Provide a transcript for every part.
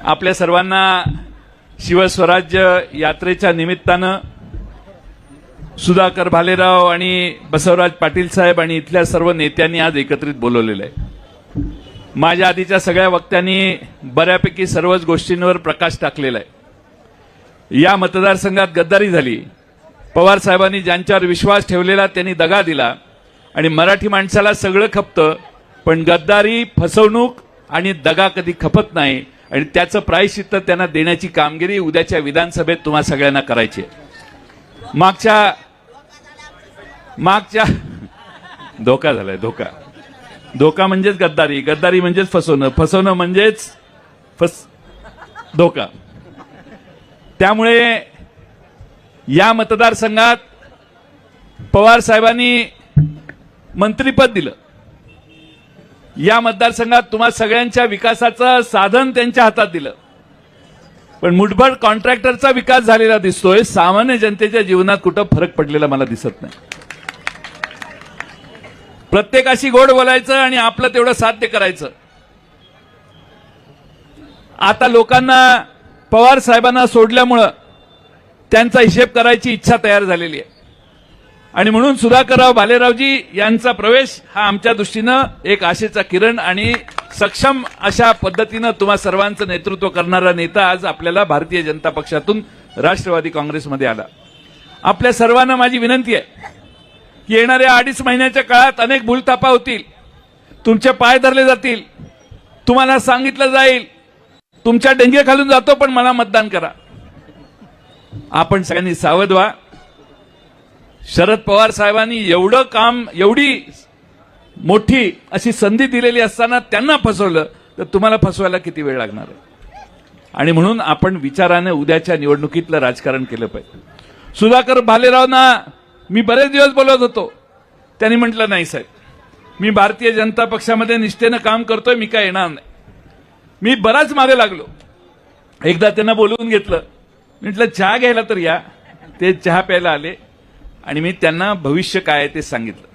आपल्या सर्वांना शिवस्वराज्य यात्रेच्या निमित्तानं सुधाकर भालेराव आणि बसवराज पाटील साहेब आणि इथल्या सर्व नेत्यांनी आज एकत्रित बोलवलेलं आहे। माझ्या आधीच्या सगळ्या वक्त्यांनी बऱ्यापैकी सर्वच गोष्टींवर प्रकाश टाकलेला आहे। या मतदारसंघात गद्दारी झाली, पवार साहेबांनी ज्यांच्यावर विश्वास ठेवलेला त्यांनी दगा दिला आणि मराठी माणसाला सगळं खपतं, पण गद्दारी, फसवणूक आणि दगा कधी खपत नाही आणि त्याचं प्रायश्चित्त त्यांना देण्याची कामगिरी उद्याच्या विधानसभेत तुम्हा सगळ्यांना करायची आहे। मागच्या धोका झालाय, धोका म्हणजेच गद्दारी, गद्दारी म्हणजेच फसवणं म्हणजेच धोका। त्यामुळे या मतदारसंघात पवार साहेबांनी मंत्रिपद दिलं। या मतदारसंघात तुम्हा सगळ्यांच्या विकासाचं साधन त्यांच्या हातात दिलं, पण मुठभर कॉन्ट्रॅक्टरचा विकास झालेला दिसतोय, सामान्य जनतेच्या जीवनात कुठं फरक पडलेला मला दिसत नाही। प्रत्येकाशी गोड बोलायचं आणि आपलं तेवढं साध्य करायचं। आता लोकांना पवार साहेबांना सोडल्यामुळं त्यांचा हिशेब करायची इच्छा तयार झालेली आहे आणि म्हणून सुधाकरराव भालेरावजी यांचा प्रवेश हा आमच्या दृष्टीनं एक आशेचा किरण आणि सक्षम अशा पद्धतीनं तुम्हा सर्वांचं नेतृत्व करणारा नेता आज आपल्याला भारतीय जनता पक्षातून राष्ट्रवादी काँग्रेसमध्ये आला। आपल्या सर्वांना माझी विनंती आहे की येणाऱ्या 2.5 महिन्याच्या काळात अनेक भूलथापा होतील, तुमचे पाय धरले जातील, तुम्हाला सांगितलं जाईल तुमच्या डेंगे खालून जातो पण मला मतदान करा। आपण सगळ्यांनी सावध व्हा। शरद पवार साहेबांनी एवढं काम, एवढी मोठी अशी संधी दिलेली असताना त्यांना फसवलं तर तुम्हाला फसवायला किती वेळ लागणार आहे? आणि म्हणून आपण विचाराने उद्याच्या निवडणुकीतलं राजकारण केलं पाहिजे। सुधाकर भालेरावना मी बरेच दिवस बोलत होतो, त्यांनी म्हटलं नाही साहेब, मी भारतीय जनता पक्षामध्ये निष्ठेनं काम करतोय, मी काय येणार नाही। मी बराच मागे लागलो, एकदा त्यांना बोलवून घेतलं, म्हटलं चहा घ्यायला तर या। ते चहा प्यायला आले आणि मी त्यांना भविष्य काय आहे ते सांगितलं।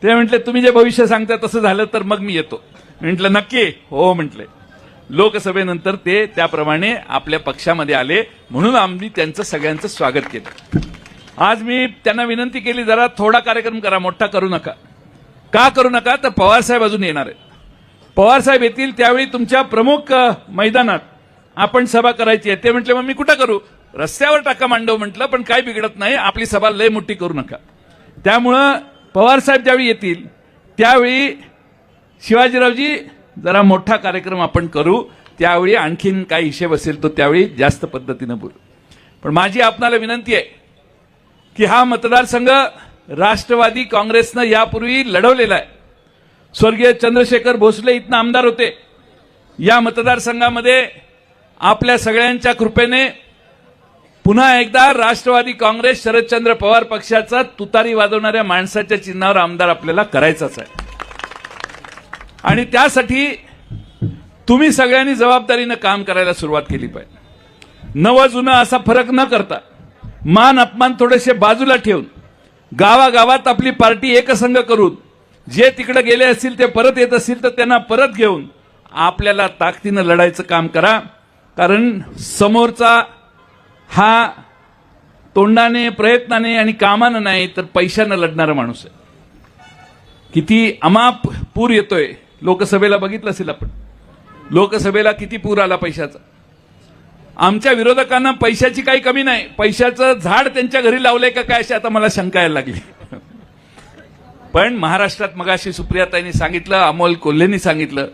ते म्हटले तुम्ही जे भविष्य सांगता तसं झालं तर मग मी येतो। म्हटलं नक्की? हो म्हटले। लोकसभेनंतर ते त्याप्रमाणे आपल्या पक्षामध्ये आले, म्हणून आम्ही त्यांचं सगळ्यांचं स्वागत केलं। आज मी त्यांना विनंती केली, जरा थोडा कार्यक्रम करा, मोठा करू नका। का करू नका? तर पवार साहेब अजून येणार आहेत। पवार साहेब येतील त्यावेळी तुमच्या प्रमुख मैदानात आपण सभा करायची आहे। ते म्हटले मग मी कुठं करू? रस्त्यावर टाका मांडव म्हटलं, पण काय बिघडत नाही, आपली सभा लय मोठी करू नका। त्यामुळं पवार साहेब ज्यावेळी येतील त्यावेळी शिवाजीरावजी जरा मोठा कार्यक्रम आपण करू, त्यावेळी आणखीन काय हिशेब असेल तो त्यावेळी जास्त पद्धतीनं बोलू। पण माझी आपणाला विनंती आहे की हा मतदारसंघ राष्ट्रवादी काँग्रेसनं यापूर्वी लढवलेला आहे। स्वर्गीय चंद्रशेखर भोसले इथनं आमदार होते। या मतदारसंघामध्ये आपल्या सगळ्यांच्या कृपेने पुन्हा एकदा राष्ट्रवादी काँग्रेस शरदचंद्र पवार पक्षाचा तुतारी वाजवणाऱ्या माणसाच्या चिन्हावर आमदार आपल्याला करायचाच आहे आणि त्यासाठी तुम्ही सगळ्यांनी जबाबदारीनं काम करायला सुरुवात केली पाहिजे। नवं जुनं असा फरक न करता, मान अपमान थोडेसे बाजूला ठेवून, गावागावात आपली पार्टी एकसंघ करून, जे तिकडे गेले असतील ते परत येत असतील तर त्यांना परत घेऊन आपल्याला ताकदीनं लढायचं काम करा। कारण समोरचा हा तोंडाने, प्रयत्नाने आणि कामानं नाही तर पैशानं लढणारा माणूस आहे। किती अमाप पूर येतोय, लोकसभेला बघितलं असेल आपण, लोकसभेला किती पूर आला पैशाचा। आमच्या विरोधकांना पैशाची काही कमी नाही, पैशाचं झाड त्यांच्या घरी लावलंय का काय अशी आता मला शंका यायला लागली। पण महाराष्ट्रात मगाशी सुप्रियाताईंनी सांगितलं, अमोल कोल्हेंनी सांगितलं,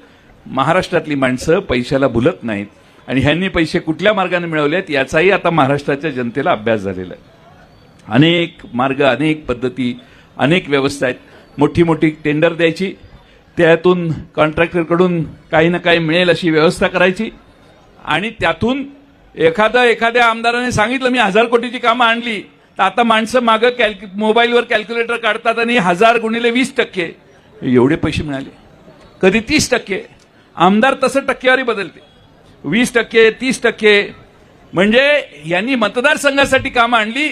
महाराष्ट्रातली माणसं पैशाला भुलत नाहीत आणि ह्यांनी पैसे कुठल्या मार्गाने मिळवलेत याचाही आता महाराष्ट्राच्या जनतेला अभ्यास झालेला आहे। अनेक मार्ग, अनेक पद्धती, अनेक व्यवस्था आहेत। मोठी मोठी टेंडर द्यायची, त्यातून कॉन्ट्रॅक्टरकडून काही ना काही मिळेल अशी व्यवस्था करायची आणि त्यातून एखाद्या आमदाराने सांगितलं मी 1000 कोटीची कामं आणली, तर आता माणसं मागं मोबाईलवर कॅल्क्युलेटर काढतात आणि 1000 गुणिले 20% एवढे पैसे मिळाले, कधी 30%। आमदार तसं टक्केवारी बदलते, 20%, 30%। म्हणजे यांनी मतदारसंघासाठी कामं आणली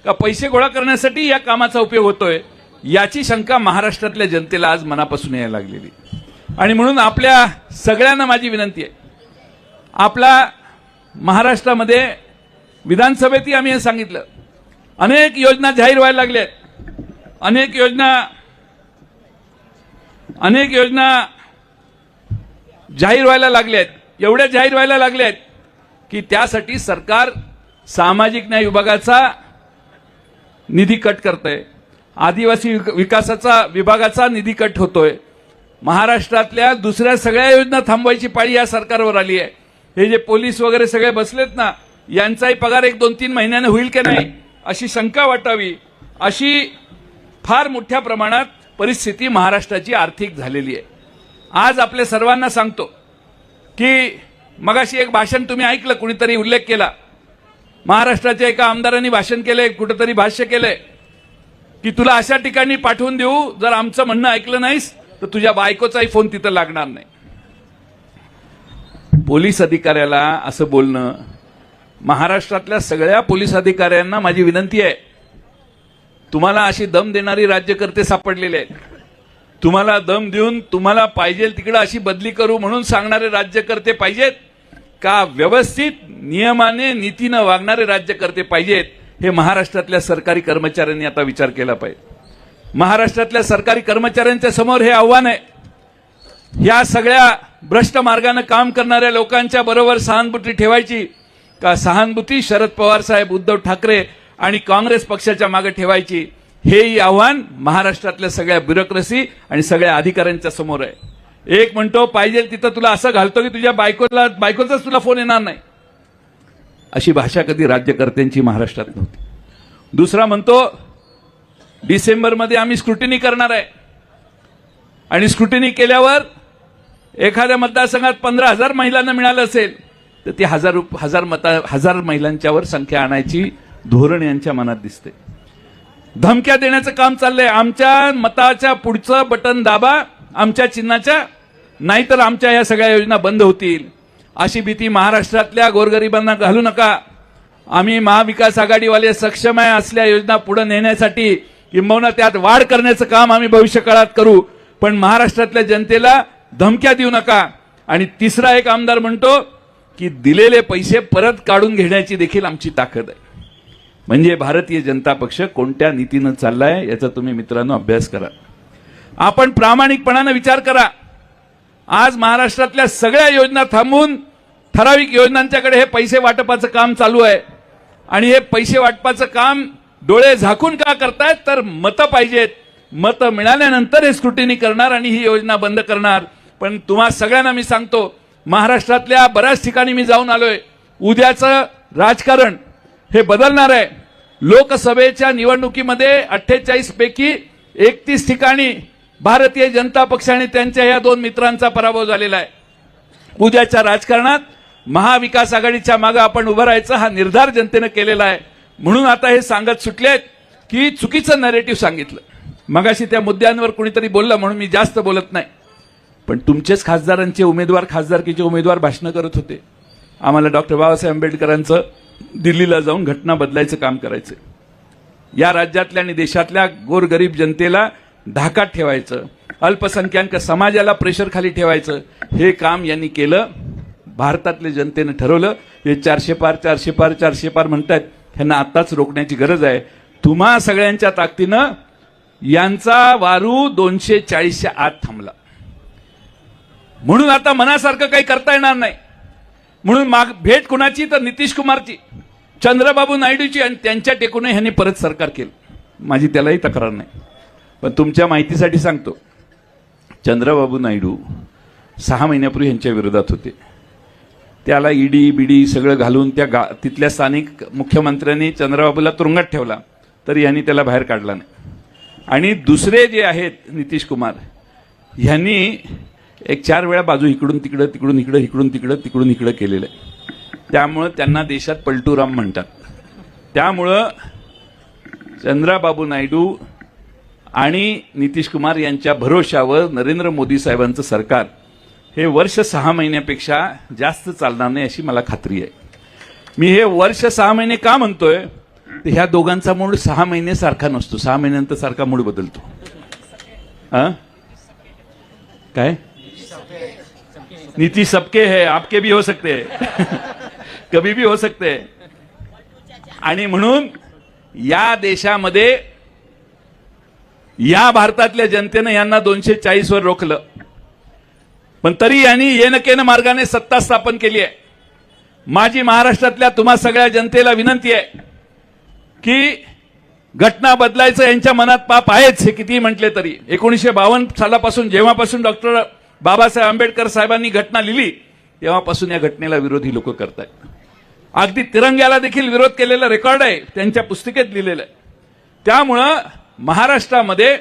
का पैसे गोळा करण्यासाठी या कामाचा उपयोग होतोय, याची शंका महाराष्ट्रातल्या जनतेला आज मनापासून यायला लागलेली। आणि म्हणून आपल्या सगळ्यांना माझी विनंती आहे आपला महाराष्ट्रामध्ये विधानसभेतही आम्ही हे सांगितलं, अनेक योजना जाहीर व्हायला लागल्या आहेत, अनेक योजना जाहीर व्हायला लागल्या आहेत, एवढ्या जाहीर व्हायला लागल्या आहेत की त्यासाठी सरकार सामाजिक न्याय विभागाचा निधी कट करतंय, आदिवासी विकासाचा विभागाचा निधी कट होतोय, महाराष्ट्रातल्या दुसऱ्या सगळ्या योजना थांबवायची पाळी या सरकारवर आली आहे. हे जे पोलीस वगैरे सगळे बसलेत ना, यांचाही पगार 1-2-3 महिन्याने होईल की नाही अशी शंका वाटावी, अशी फार मोठ्या प्रमाणात परिस्थिती महाराष्ट्राची आर्थिक झालेली आहे. आज आपल्या सर्वांना सांगतो की मगाशी एक भाषण तुम्ही ऐकलं, कुणीतरी उल्लेख केला, महाराष्ट्राच्या एका आमदारांनी भाषण केलंय, कुठेतरी भाष्य केलंय की तुला अशा ठिकाणी पाठवून देऊ, जर आमचं म्हणणं ऐकलं नाहीस तर तुझ्या बायकोचाही फोन तिथं लागणार नाही. पोलीस अधिकाऱ्याला असं बोलणं, महाराष्ट्रातल्या सगळ्या पोलीस अधिकाऱ्यांना माझी विनंती आहे, तुम्हाला अशी दम देणारी राज्यकर्ते सापडलेले आहेत, तुम्हाला दम देऊन तुम्हाला पाहिजे तिकडे अशी बदली करू म्हणून सांगणारे राज्यकर्ते पाहिजेत का व्यवस्थित नियमाने नीतीनं वागणारे राज्यकर्ते पाहिजेत, हे महाराष्ट्रातल्या सरकारी कर्मचाऱ्यांनी आता विचार केला पाहिजे. महाराष्ट्रातल्या सरकारी कर्मचाऱ्यांच्या समोर हे आव्हान आहे, या सगळ्या भ्रष्ट मार्गाने काम करणाऱ्या लोकांच्या बरोबर सहानुभूती ठेवायची का सहानुभूती शरद पवार साहेब, उद्धव ठाकरे आणि काँग्रेस पक्षाच्या मागे ठेवायची, हेही आव्हान महाराष्ट्रातल्या सगळ्या ब्युरोक्रेसी आणि सगळ्या अधिकाऱ्यांच्या समोर आहे. एक म्हणतो पाहिजे तिथं तुला असं घालतो की तुझ्या बायकोचाच तुला फोन येणार नाही, अशी भाषा कधी राज्यकर्त्यांची महाराष्ट्रात नव्हती. दुसरा म्हणतो डिसेंबरमध्ये आम्ही स्क्रुटिनी करणार आहे आणि स्क्रुटिनी केल्यावर एखाद्या मतदारसंघात 15,000 महिलांना मिळालं असेल तर ती हजार महिलांच्यावर संख्या आणायची धोरण यांच्या मनात दिसते. धमक्या देण्याचं काम चाललंय, आमच्या मताच्या पुढचं बटन दाबा, आमच्या चिन्हाच्या, नाहीतर आमच्या या सगळ्या योजना बंद होतील, अशी भीती महाराष्ट्रातल्या गोरगरिबांना घालू नका. आम्ही महाविकास आघाडीवाले सक्षम आहे असल्या योजना पुढे नेण्यासाठी किंबहुना त्यात वाढ करण्याचं काम आम्ही भविष्यकाळात करू, पण महाराष्ट्रातल्या जनतेला धमक्या देऊ नका. आणि तिसरा एक आमदार म्हणतो की दिलेले पैसे परत काढून घेण्याची देखील आमची ताकद आहे. म्हणजे भारतीय जनता पक्ष कोणत्या नीतीनं चाललाय याचा तुम्ही मित्रांनो अभ्यास करा. आपण प्रामाणिकपणाने विचार करा. आज महाराष्ट्रातल्या सगळ्या योजना थांबवून ठराविक योजनांच्याकडे हे पैसे वाटपाचं काम चालू आहे आणि हे पैसे वाटपाचं काम डोळे झाकून का करतायत, तर मतं पाहिजेत, मतं मिळाल्यानंतर हे स्क्रुटिनी करणार आणि ही योजना बंद करणार. पण तुम्हा सगळ्यांना मी सांगतो, महाराष्ट्रातल्या बऱ्याच ठिकाणी मी जाऊन आलोय, उद्याचं राजकारण हे बदलणार आहे. लोकसभेच्या निवडणुकीमध्ये 48 पैकी 31 ठिकाणी भारतीय जनता पक्ष आणि त्यांच्या या दोन मित्रांचा पराभव झालेला आहे. उद्याच्या राजकारणात महाविकास आघाडीच्या मागे आपण उभं राहायचं हा निर्धार जनतेने केलेला आहे. म्हणून आता हे सांगत सुटलेत की चुकीचं नॅरेटिव्ह सांगितलं. मगाशी त्या मुद्द्यांवर कुणीतरी बोललं म्हणून मी जास्त बोलत नाही, पण तुमचेच खासदारांचे उमेदवार, खासदारकीचे उमेदवार भाषणं करत होते, आम्हाला डॉक्टर बाबासाहेब आंबेडकरांचं दिल्लीला जाऊन घटना बदलायचं काम करायचं, या राज्यातल्या आणि देशातल्या गोरगरीब जनतेला धाकात ठेवायचं, अल्पसंख्याक समाजाला प्रेशर खाली ठेवायचं, हे काम यांनी केलं. भारतातल्या जनतेनं ठरवलं हे 400 पार 400 पार 400 पार म्हणतात, ह्यांना आताच रोखण्याची गरज आहे. तुम्हा सगळ्यांच्या ताकदीनं यांचा वारू 240च्या आत थांबला. म्हणून आता मनासारखं काही करता येणार नाही. म्हणून भेट कुणाची, तर नितीश कुमारची, चंद्रबाबू नायडूची, आणि त्यांच्या टेकून ह्यांनी परत सरकार केलं. माझी त्यालाही तक्रार नाही, पण तुमच्या माहितीसाठी सांगतो, चंद्रबाबू नायडू 6 महिन्यापूर्वी यांच्या विरोधात होते. त्याला ईडी बीडी सगळं घालून त्या तिथल्या स्थानिक मुख्यमंत्र्यांनी चंद्रबाबूला तुरुंगात ठेवला, तरी यांनी त्याला बाहेर काढला नाही. आणि दुसरे जे आहेत नितीश कुमार, यांनी 4 वेळा बाजू इकडून तिकडं तिकडून इकडं इकडून तिकडं तिकडून इकडं केलेलं आहे. त्यामुळं त्यांना देशात पलटूराम म्हणतात. त्यामुळं चंद्रबाबू नायडू आणि नितीश कुमार यांच्या भरोशावर नरेंद्र मोदी साहेबांचं सरकार हे वर्ष 6 महिन्यापेक्षा जास्त चालणार नाही अशी मला खात्री आहे. मी हे वर्ष 6 महिने का म्हणतोय, तर ह्या दोघांचा मूड 6 महिने सारखा नसतो, 6 महिन्यानंतर सारखा मूड बदलतो. काय नीति सबके है, आपके भी हो सकते हैं कभी भी हो सकते हैं. आणि म्हणून या देशामध्ये या भारतातल्या जनतेनं यांना 240 वर रोखलं, पण तरी यांनी येनकेन मार्गाने सत्ता स्थापन केली आहे. माझी महाराष्ट्रातल्या तुम्हा सगळ्या जनतेला विनंती आहे की घटना बदलायचं यांच्या मनात पाप आहेच, हे किती म्हटले तरी. 1952 सालापासून जेव्हापासून डॉक्टर बाबासाहेब आंबेडकर साहेबांनी घटना लिहिली तेव्हापासून या घटनेला विरोधी लोक करतायत. अगदी तिरंग्याला देखील विरोध केलेला रेकॉर्ड आहे, त्यांच्या पुस्तिकेत लिहिलेलं आहे. त्यामुळं महाराष्ट्रामध्ये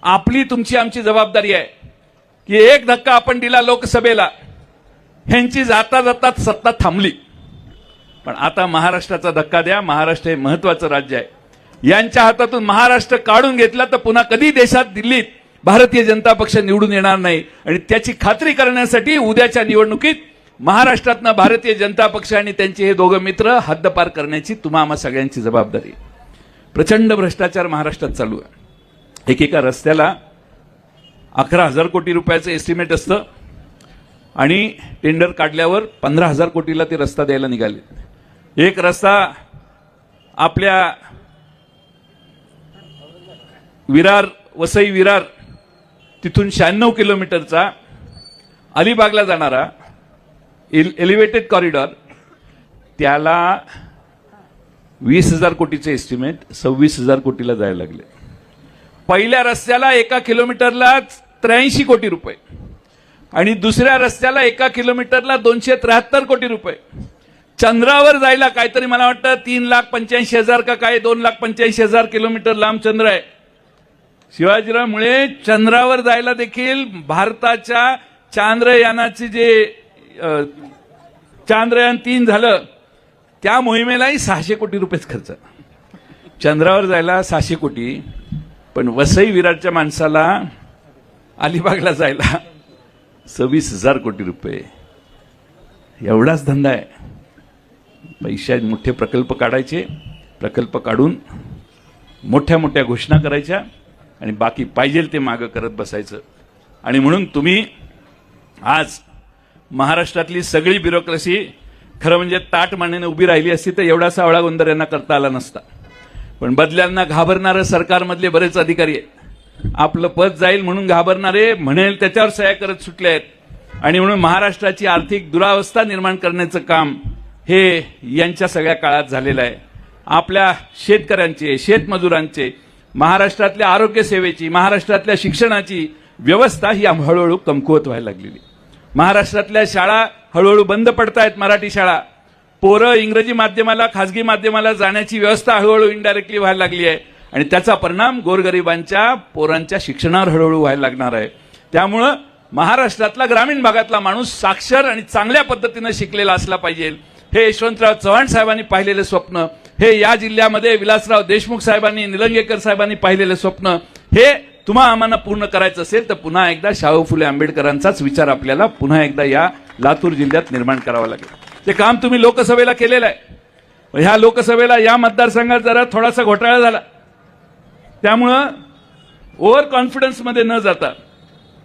आपली तुमची आमची जबाबदारी आहे की एक धक्का आपण दिला लोकसभेला, ह्यांची जाता जाता सत्ता थांबली, पण आता महाराष्ट्राचा धक्का द्या. महाराष्ट्र हे महत्वाचं राज्य आहे. यांच्या हातातून महाराष्ट्र काढून घेतला तर पुन्हा कधी देशात दिल्लीत भारतीय जनता पक्ष निवडून येणार नाही. आणि त्याची खात्री करण्यासाठी उद्याच्या निवडणुकीत महाराष्ट्रातनं भारतीय जनता पक्ष आणि त्यांचे हे दोघं मित्र हद्दपार करण्याची तुम्हा आम्हा सगळ्यांची जबाबदारी. प्रचंड भ्रष्टाचार महाराष्ट्रात चालू आहे. एकेका रस्त्याला 11,000 कोटी रुपयाचं एस्टिमेट असतं आणि टेंडर काढल्यावर 15,000 कोटीला ते रस्ता द्यायला निघाले. एक रस्ता आपल्या विरार, वसई विरार तिथून 96 किलोमीटरचा अलिबागला जाणारा एलिव्हेटेड कॉरिडॉर, त्याला 20,000 कोटीचे एस्टिमेट 26,000 कोटीला जायला लागले. पहिल्या रस्त्याला 1 किलोमीटरला 83 कोटी रुपये आणि दुसऱ्या रस्त्याला 1 किलोमीटरला 273 कोटी रुपये. चंद्रावर जायला काहीतरी मला वाटतं 3,85,000 का काय 2,85,000 किलोमीटर लांब चंद्र आहे. शिवाजीरावमुळे चंद्रावर जायला देखील भारताच्या चांद्रयानाचे जे चांद्रयान 3 झालं त्या मोहिमेलाही 600 कोटी रुपयेच खर्च. चंद्रावर जायला 600 कोटी, पण वसई विरारच्या माणसाला अलिबागला जायला 26,000 कोटी रुपये. एवढाच धंदा आहे. पैशात मोठे प्रकल्प काढायचे, प्रकल्प काढून मोठ्या मोठ्या घोषणा करायच्या आणि बाकी पाहिजे ते मागं करत बसायचं. आणि म्हणून तुम्ही आज महाराष्ट्रातली सगळी ब्युरोक्रेसी खरं म्हणजे ताट मानेने उभी राहिली असती तर एवढा सावळा गोंधळ यांना करता आला नसता. पण बदल्यांना घाबरणारे सरकारमधले बरेच अधिकारी आहेत. आपलं पद जाईल म्हणून घाबरणारे, म्हणेल त्याच्यावर सह्या करत सुटले आहेत. आणि म्हणून महाराष्ट्राची आर्थिक दुरावस्था निर्माण करण्याचं काम हे यांच्या सगळ्या काळात झालेलं आहे. आपल्या शेतकऱ्यांचे, शेतमजुरांचे, महाराष्ट्रातल्या आरोग्य सेवेची, महाराष्ट्रातल्या शिक्षणाची व्यवस्था ही हळूहळू कमकुवत व्हायला लागलेली. महाराष्ट्रातल्या शाळा हळूहळू बंद पडतायत. मराठी शाळा, पोरं इंग्रजी माध्यमाला, खासगी माध्यमाला जाण्याची व्यवस्था हळूहळू इनडायरेक्टली व्हायला लागली आहे आणि त्याचा परिणाम गोरगरिबांच्या पोरांच्या शिक्षणावर हळूहळू व्हायला लागणार आहे. त्यामुळं महाराष्ट्रातला ग्रामीण भागातला माणूस साक्षर आणि चांगल्या पद्धतीने शिकलेला असला पाहिजे. हे यशवंतराव चव्हाण साहेबांनी पाहिलेले स्वप्न, हे या जिल्ह्यामध्ये विलासराव देशमुख साहेबांनी, निलंगेकर साहेबांनी पाहिलेले स्वप्न, हे तुम्हा आम्हाला पूर्ण करायचं असेल तर पुन्हा एकदा शाहू फुले आंबेडकरांचाच विचार आपल्याला पुन्हा एकदा या लातूर जिल्ह्यात निर्माण करावा लागेल. ते काम तुम्ही लोकसभेला केलेलं आहे. ह्या लोकसभेला या मतदारसंघात जरा थोडासा घोटाळा झाला. त्यामुळं ओव्हर कॉन्फिडन्समध्ये न जाता,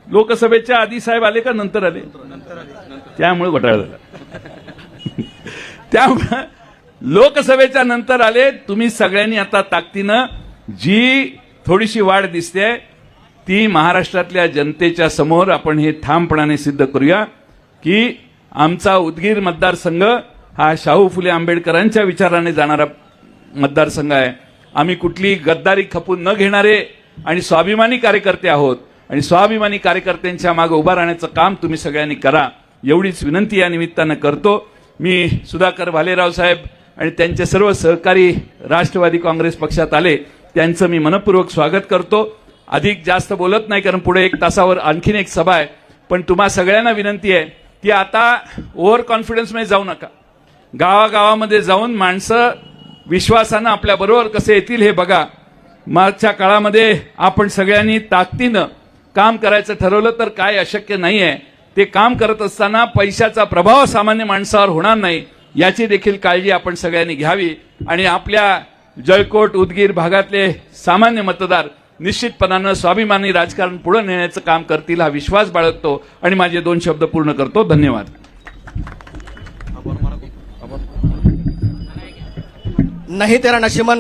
लोकसभेच्या आधी साहेब आले का नंतर आले, त्यामुळे घोटाळा झाला. त्यामुळे लोकसभेच्या नंतर आले. तुम्ही सगळ्यांनी आता ताकदीनं जी थोडीशी वाढ दिसते ती महाराष्ट्रातल्या जनतेच्या समोर आपण हे ठामपणाने सिद्ध करूया की आमचा उदगीर मतदारसंघ हा शाहू फुले आंबेडकरांच्या विचाराने जाणारा मतदारसंघ आहे. आम्ही कुठली गद्दारी खपून न घेणारे आणि स्वाभिमानी कार्यकर्ते आहोत आणि स्वाभिमानी कार्यकर्त्यांच्या मागे उभा राहण्याचं काम तुम्ही सगळ्यांनी करा, एवढीच विनंती या निमित्तानं करतो. मी सुधाकर भालेराव साहेब आणि त्यांचे सर्व सहकारी राष्ट्रवादी काँग्रेस पक्षात आले त्यांचं मी मनपूर्वक स्वागत करतो. अधिक जास्त बोलत नाही कारण पुढे 1 तासावर आणखीन एक सभा आहे. पण तुम्हा सगळ्यांना विनंती आहे की आता ओव्हर कॉन्फिडन्समध्ये जाऊ नका. गावागावामध्ये जाऊन माणसं विश्वासानं आपल्या बरोबर कसे येतील हे बघा. मागच्या काळामध्ये आपण सगळ्यांनी ताकदीनं काम करायचं ठरवलं तर काय अशक्य नाही आहे. ते काम करत असताना पैशाचा प्रभाव सामान्य माणसावर होणार नाही याची देखील काळजी आपण सगळ्यांनी घ्यावी आणि आपल्या जळकोट उदगीर भागातले सामान्य मतदार निश्चितपणानं स्वाभिमानी राजकारण पुढे नेण्याचं काम करतील हा विश्वास बाळगतो आणि माझे 2 शब्द पूर्ण करतो. धन्यवाद. नहीं तेरा नशीमन